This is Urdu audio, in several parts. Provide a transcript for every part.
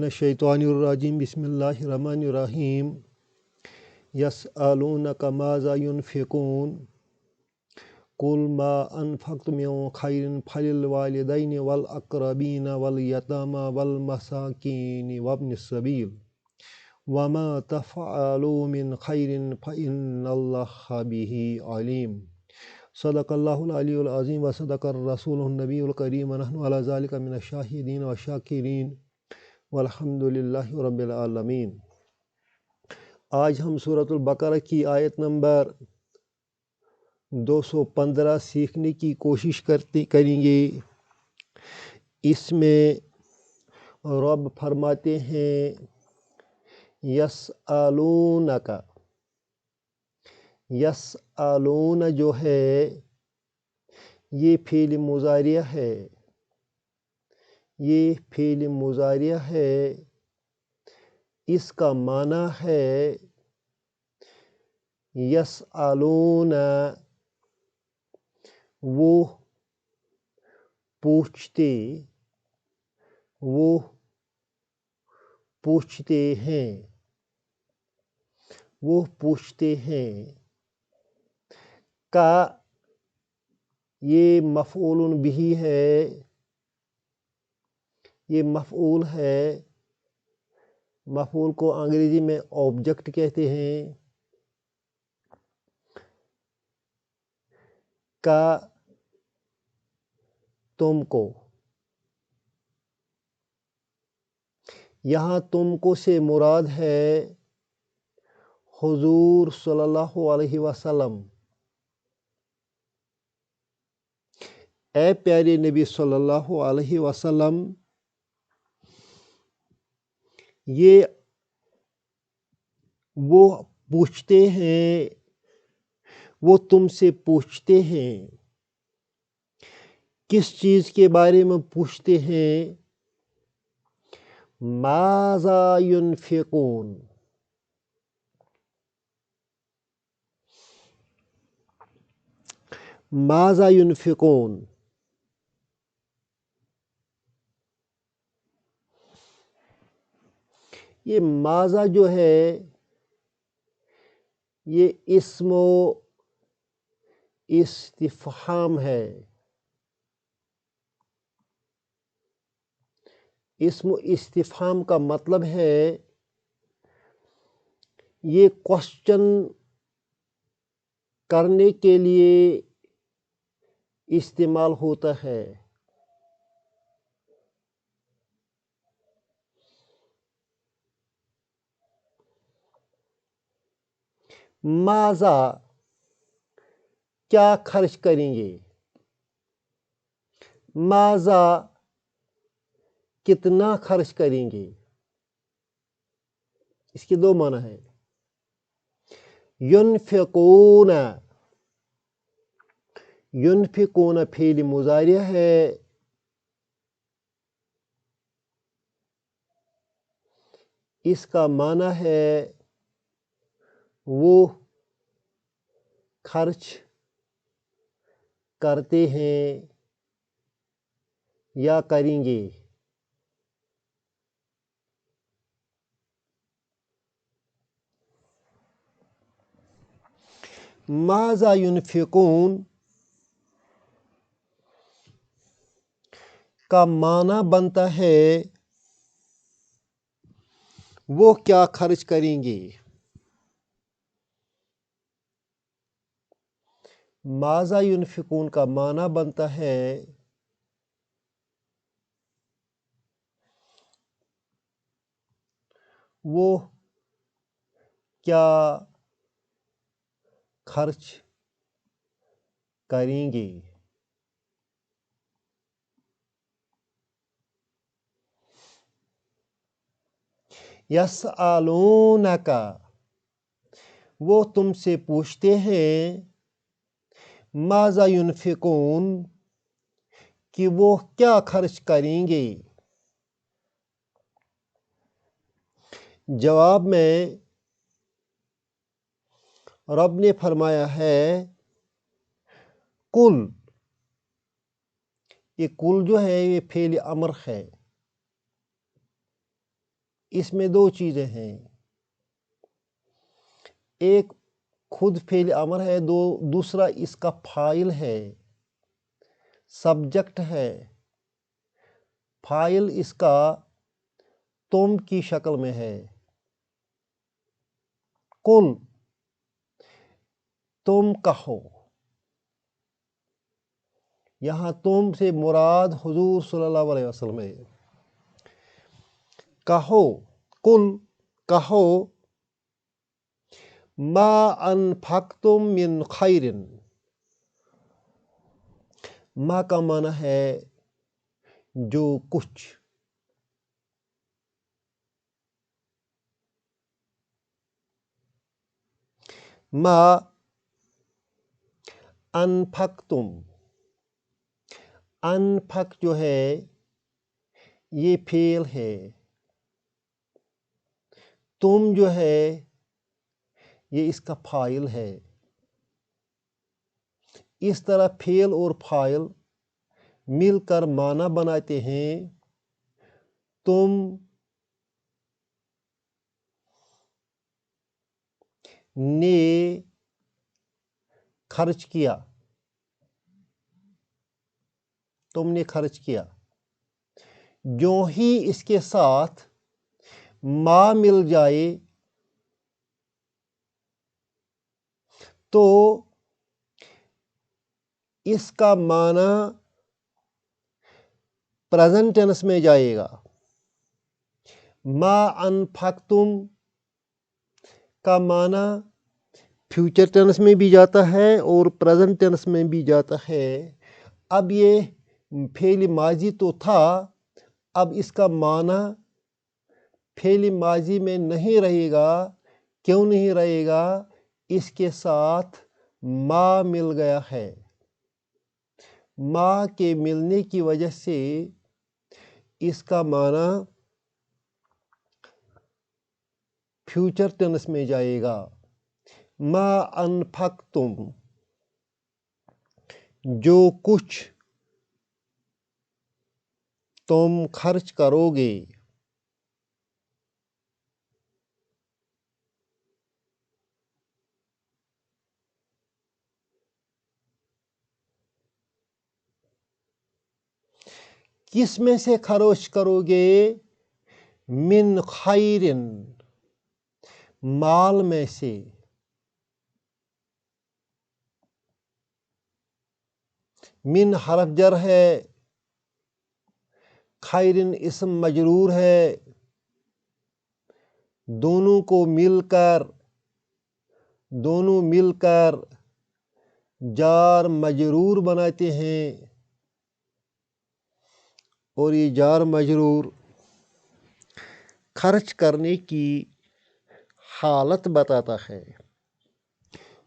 الشیطانirrajim Bismillahirrahmanirrahim یسألونک ماذا ينفقون قل ما أنفقتم من خير فللوالدين والأقربين واليتامى والمساكين وابن السبيل وما تفعلوا من خير فإن الله به عليم صدق الله العلي العظيم وصدق الرسول النبي الكريم ونحن على ذلك من الشاهدين والشاكرين والحمد للہ رب العالمین۔ آج ہم سورۃ البقرہ کی آیت نمبر 215 سیکھنے کی کوشش کریں گے۔ اس میں رب فرماتے ہیں یسألونک، یسألون جو ہے یہ فعل مضارع ہے، یہ فعل مضارع ہے، اس کا معنی ہے یسألون، وہ پوچھتے، وہ پوچھتے ہیں، وہ پوچھتے ہیں۔ کا یہ مفعول بہ ہے، یہ مفعول ہے، مفعول کو انگریزی میں آبجیکٹ کہتے ہیں۔ کا تم کو، یہاں تم کو سے مراد ہے حضور صلی اللہ علیہ وسلم۔ اے پیارے نبی صلی اللہ علیہ وسلم، یہ وہ پوچھتے ہیں، وہ تم سے پوچھتے ہیں۔ کس چیز کے بارے میں پوچھتے ہیں؟ ماذا ينفقون، ماذا ينفقون۔ یہ ماذا جو ہے یہ اسم و استفہام ہے۔ اسم و استفہام کا مطلب ہے یہ کوشچن کرنے کے لیے استعمال ہوتا ہے۔ ماذا کیا خرچ کریں گے، ماذا کتنا خرچ کریں گے، اس کے دو معنی ہیں۔ ينفقون، ينفقون فعل مضارع ہے، اس کا معنی ہے وہ خرچ کرتے ہیں یا کریں گے۔ ماذا ينفقون کا معنی بنتا ہے وہ کیا خرچ کریں گے۔ ماذا ينفقون کا معنی بنتا ہے وہ کیا خرچ کریں گے۔ یسألونک، وہ تم سے پوچھتے ہیں، ماذا ينفقون کہ وہ کیا خرچ کریں گے۔ جواب میں رب نے فرمایا ہے قل، یہ قل جو ہے یہ فعل امر ہے، اس میں دو چیزیں ہیں، ایک خود فعل امر ہے، دوسرا اس کا فاعل ہے، سبجیکٹ ہے۔ فاعل اس کا تم کی شکل میں ہے، کل تم کہو۔ یہاں تم سے مراد حضور صلی اللہ علیہ وسلم ہے۔ کہو، کل کہو، ما انفقتم من خیر، ما کا معنی ہے جو کچھ، ما انفقتم، انفق جو ہے یہ فعل ہے، تم جو ہے یہ اس کا فاعل ہے۔ اس طرح فعل اور فاعل مل کر معنی بناتے ہیں، تم نے خرچ کیا، تم نے خرچ کیا۔ جو ہی اس کے ساتھ ما مل جائے تو اس کا معنی پریزنٹ ٹینس میں جائے گا۔ ما انفقتم کا معنی فیوچر ٹینس میں بھی جاتا ہے اور پریزنٹ ٹینس میں بھی جاتا ہے۔ اب یہ فعل ماضی تو تھا، اب اس کا معنی فعل ماضی میں نہیں رہے گا۔ کیوں نہیں رہے گا؟ اس کے ساتھ ما مل گیا ہے۔ ما کے ملنے کی وجہ سے اس کا معنی فیوچر ٹینس میں جائے گا۔ ما انفقتم، جو کچھ تم خرچ کرو گے۔ کس میں سے خرچ کرو گے؟ من خیرن، مال میں سے۔ من حرف جر ہے، خیرن اسم مجرور ہے، دونوں مل کر جار مجرور بناتے ہیں، اور یہ جار مجرور خرچ کرنے کی حالت بتاتا ہے۔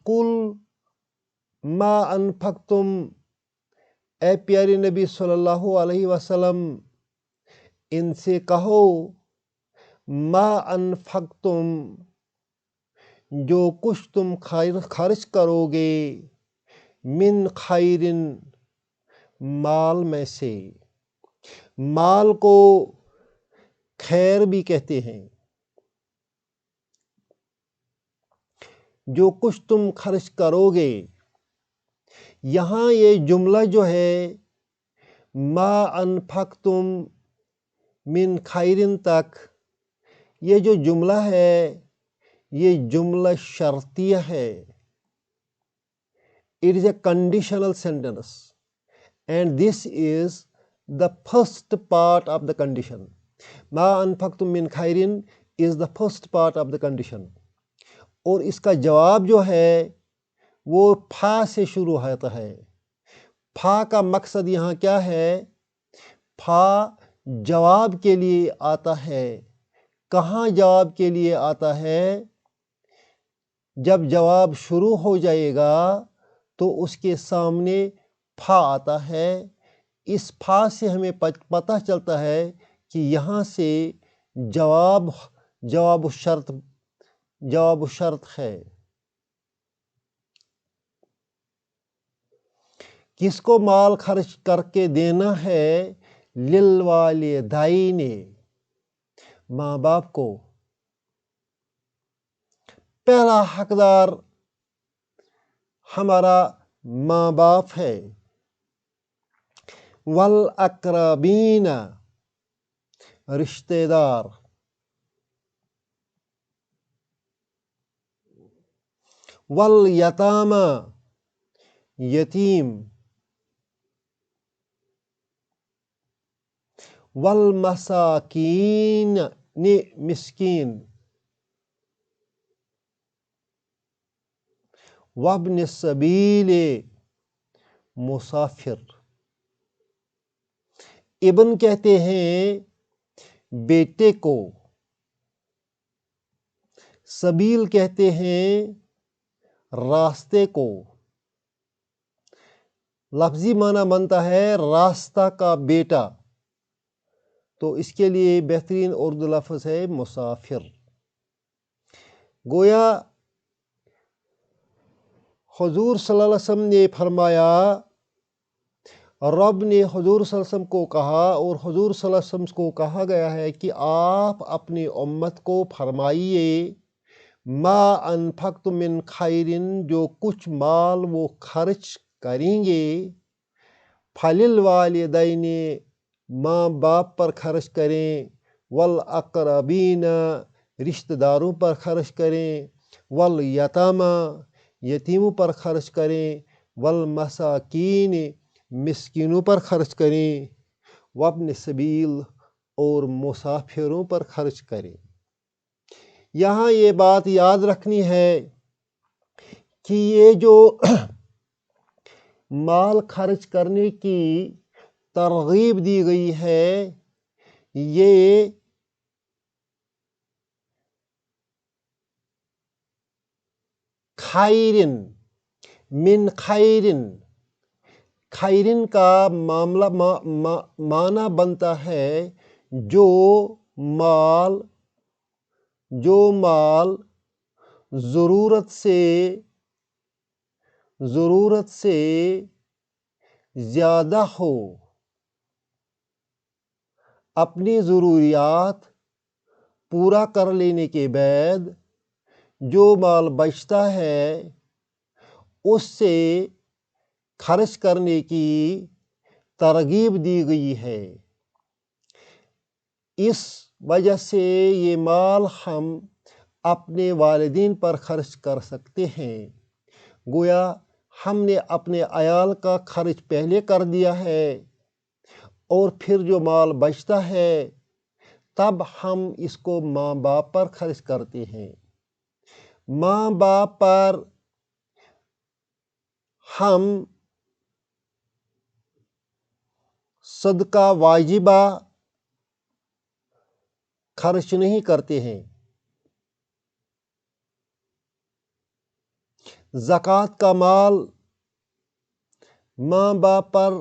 کل ما انفقتم، اے پیارے نبی صلی اللہ علیہ وسلم ان سے کہو، ما انفقتم، جو کچھ تم خرچ کرو گے، من خیرن، مال میں سے۔ مال کو خیر بھی کہتے ہیں۔ جو کچھ تم خرچ کرو گے، یہاں یہ جملہ جو ہے ما انفقتم من خیرن تک، یہ جو جملہ ہے یہ جملہ شرطیہ ہے۔ It is a conditional sentence and this is the first part of the condition. ما انفقتم من خیرن is the first part of the condition. اور اس کا جواب جو ہے وہ فا سے شروع ہوتا ہے۔ فا کا مقصد یہاں کیا ہے؟ فا جواب کے لیے آتا ہے۔ کہاں جواب کے لیے آتا ہے؟ جب جواب شروع ہو جائے گا تو اس کے سامنے فا آتا ہے۔ اس فا سے ہمیں پتہ چلتا ہے کہ یہاں سے جواب شرط ہے۔ کس کو مال خرچ کر کے دینا ہے؟ للوالدین، ماں باپ کو پہلا حقدار ہمارا ماں باپ ہے۔ والاقربین رشتے دار، والیتامى یتیم، والمساکین مسکین، وابن السبیل مسافر۔ ابن کہتے ہیں بیٹے کو، سبیل کہتے ہیں راستے کو۔ لفظی معنی بنتا ہے راستہ کا بیٹا، تو اس کے لیے بہترین اردو لفظ ہے مسافر۔ گویا حضور صلی اللہ علیہ وسلم نے فرمایا، رب نے حضور صلی اللہ علیہ وسلم کو کہا اور حضور صلی اللہ علیہ وسلم کو کہا گیا ہے کہ آپ اپنی امت کو فرمائیے ما انفقتم من خیرن، جو کچھ مال وہ خرچ کریں گے، فللوالدین ماں باپ پر خرچ کریں، والاقربین رشتہ داروں پر خرچ کریں، والیتامى یتیموں پر خرچ کریں، والمساکین مسکینوں پر خرچ کریں، وابن سبیل اور مسافروں پر خرچ کریں۔ یہاں یہ بات یاد رکھنی ہے کہ یہ جو مال خرچ کرنے کی ترغیب دی گئی ہے، یہ خیرن من خیرن، خیرن کا معاملہ معنی بنتا ہے جو مال ضرورت سے زیادہ ہو، اپنی ضروریات پورا کر لینے کے بعد جو مال بچتا ہے اس سے خرچ کرنے کی ترغیب دی گئی ہے۔ اس وجہ سے یہ مال ہم اپنے والدین پر خرچ کر سکتے ہیں۔ گویا ہم نے اپنے عیال کا خرچ پہلے کر دیا ہے، اور پھر جو مال بچتا ہے تب ہم اس کو ماں باپ پر خرچ کرتے ہیں۔ ماں باپ پر ہم صدقہ واجبہ خرچ نہیں کرتے ہیں، زکوٰۃ کا مال ماں باپ پر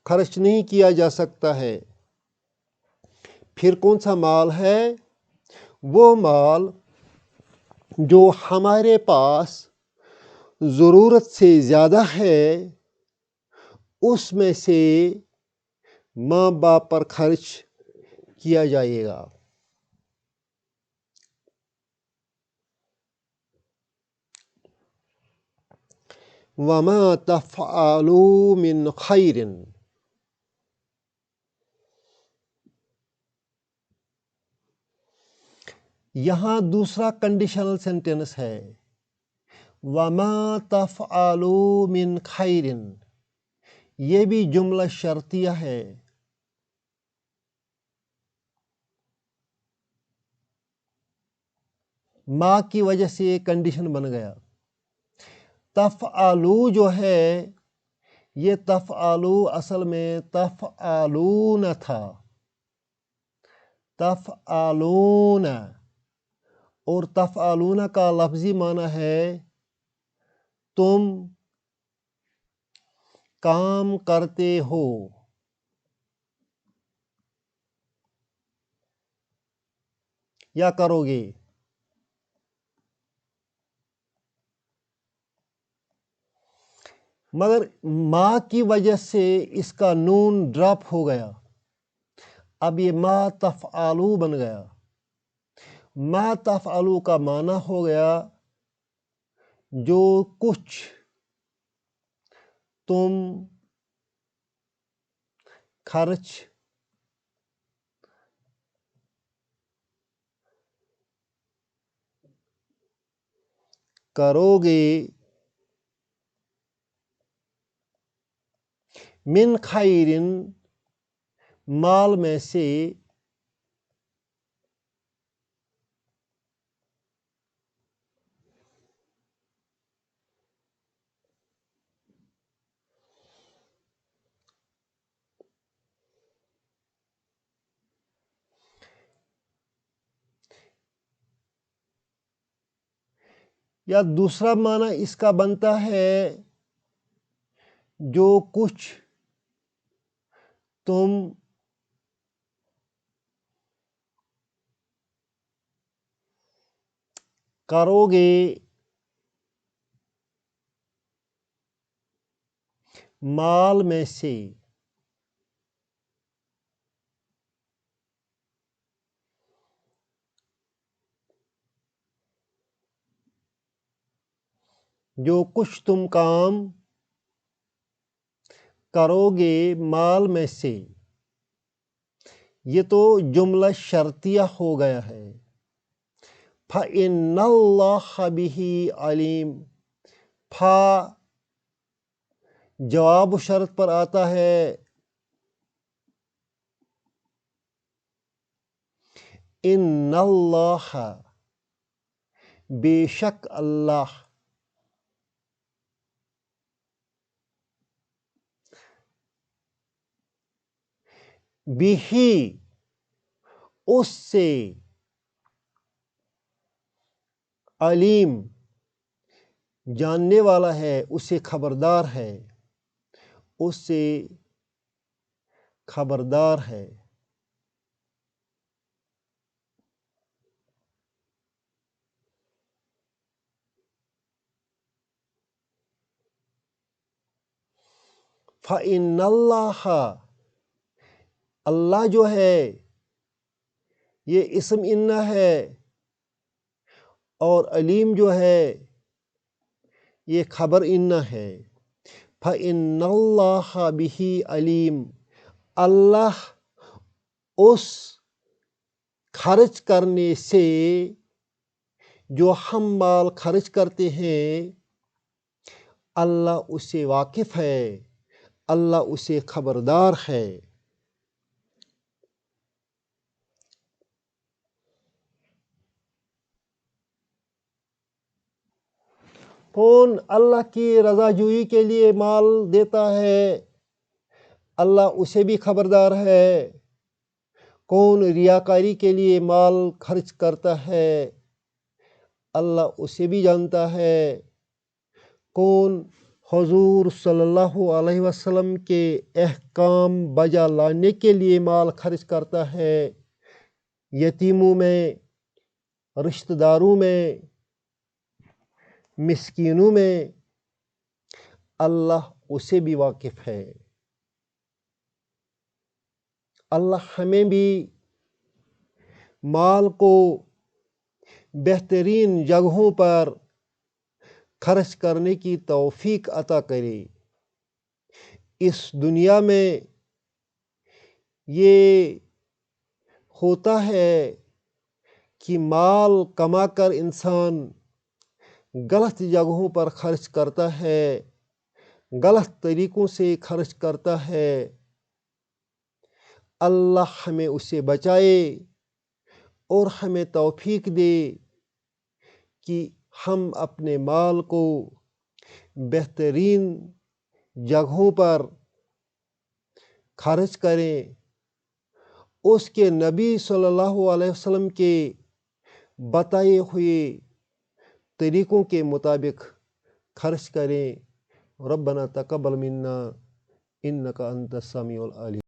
خرچ نہیں کیا جا سکتا ہے۔ پھر کون سا مال ہے؟ وہ مال جو ہمارے پاس ضرورت سے زیادہ ہے، اس میں سے ماں باپ پر خرچ کیا جائے گا۔ وَمَا تَفْعَلُوا مِنْ خَيْرٍ، یہاں دوسرا کنڈیشنل سینٹینس ہے، وَمَا تَفْعَلُوا مِنْ خَيْرٍ، یہ بھی جملہ شرطیہ ہے۔ ما کی وجہ سے یہ کنڈیشن بن گیا۔ تفعلوا جو ہے، یہ تفعلوا اصل میں تفعلون تھا، تفعلون، اور تفعلون کا لفظی معنی ہے تم کام کرتے ہو۔ یا کرو گے۔ مگر ما کی وجہ سے اس کا نون ڈراپ ہو گیا۔ اب یہ ما تفعلو بن گیا. ما تفعلو کا معنی ہو گیا جو کچھ تم خرچ کرو گے من خیرن مال میں سے یا دوسرا معنی اس کا بنتا ہے جو کچھ تم کرو گے مال میں سے جو کچھ تم کام کرو گے مال میں سے. یہ تو جملہ شرطیہ ہو گیا ہے. فَإِنَّ اللَّهَ بِهِ عَلِيمٌ. فا جواب و شرط پر آتا ہے. ان اللہ بے شک اللہ بھی اس سے علیم جاننے والا ہے، اسے خبردار ہے، اس سے خبردار ہے. فَإِنَّ اللَّهَ اللہ جو ہے یہ اسم انہ ہے، اور علیم جو ہے یہ خبر انہ ہے. فَإِنَّ اللَّهَ بِهِ علیم. اللہ اس خرچ کرنے سے جو ہم مال خرچ کرتے ہیں اللہ اسے واقف ہے، اللہ اسے خبردار ہے. کون اللہ کی رضا جوئی کے لیے مال دیتا ہے اللہ اسے بھی خبردار ہے. کون ریاکاری کے لیے مال خرچ کرتا ہے اللہ اسے بھی جانتا ہے. کون حضور صلی اللہ علیہ وسلم کے احکام بجا لانے کے لیے مال خرچ کرتا ہے، یتیموں میں، رشتہ داروں میں، مسکینوں میں، اللہ اسے بھی واقف ہے. اللہ ہمیں بھی مال کو بہترین جگہوں پر خرچ کرنے کی توفیق عطا کرے. اس دنیا میں یہ ہوتا ہے کہ مال کما کر انسان غلط جگہوں پر خرچ کرتا ہے، غلط طریقوں سے خرچ کرتا ہے. اللہ ہمیں اسے بچائے اور ہمیں توفیق دے کہ ہم اپنے مال کو بہترین جگہوں پر خرچ کریں، اس کے نبی صلی اللہ علیہ وسلم کے بتائے ہوئے طریقوں کے مطابق خرچ کریں. ربنا تقبل منا انک انت السمیع العلیم.